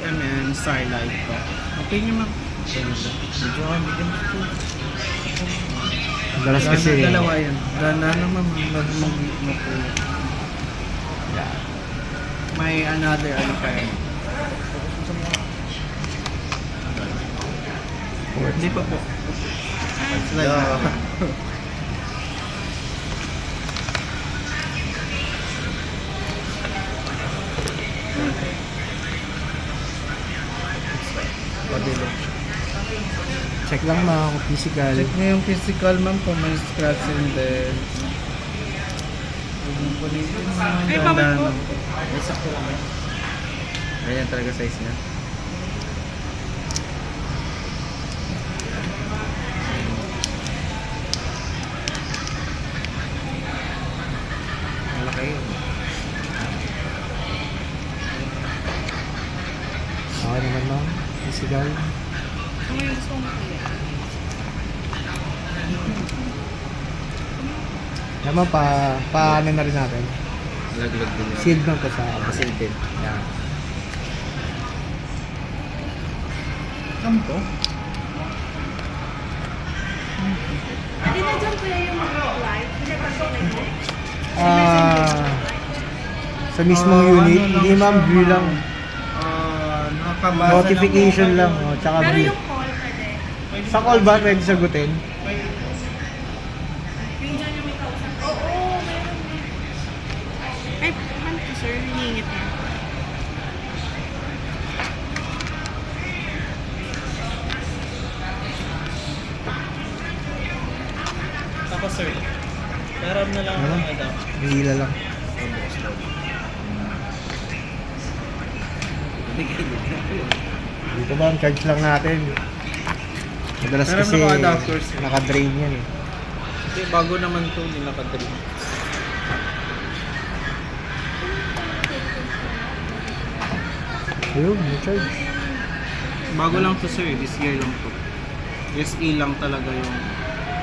mm Starlight po. Okay nyo ma'am. Medyo bigyan ko. Madalas kasi Dalawa yan. Dala naman mag po. May another ano pa yan. Hindi pa po. check lang mga kung physical. Check nyo yung physical ma'am kung may scratch in there. Ay, bakit po? May sakto lang yan. Ganyan talaga size niya. Malaki yun. Okay naman lang. Physical. Ano yung gusto mo kuya? Naman paano na rin natin. Laglag din yun. Shield lang to sa Pasintin. Yan. Kam to? Hindi na dyan kuya yung light. Pinapagpapalay mo. Sa mismong unit, hindi ma'am, view lang. Nakabasa Notification lang, tsaka Pero view. yung call pwede. Sa call ba pwede sagutin? Yung dyan yung may kausap. Oo, meron din. Ay, ano to sir? Hingit na. Tapos sir, meron na lang Ano? ang adapt. Hila lang. Dito ba, charge lang natin. Madalas Meron kasi mga adapters. naka-drain yan eh. Hindi, bago naman to, hindi nakadrink. Ayun, may charge. Bago lang to sir, this year lang to. SE lang talaga yung...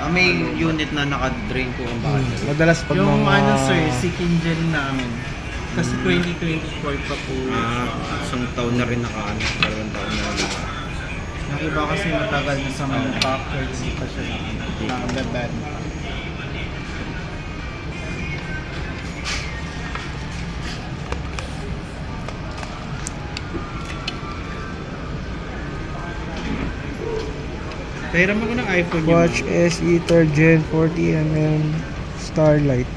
May unit na naka-drain po ang bakal. Madalas pag Yung mga... ano sir, si Kinjel namin. Kasi 2024 pa po. Isang taon na rin naka-ano. 2 taon na rin naka. Yung iba kasi matagal na sa manufacturer, hindi pa siya nakababad. Pahiram ako ng iPhone yun. Watch SE 3rd Gen 40mm Starlight.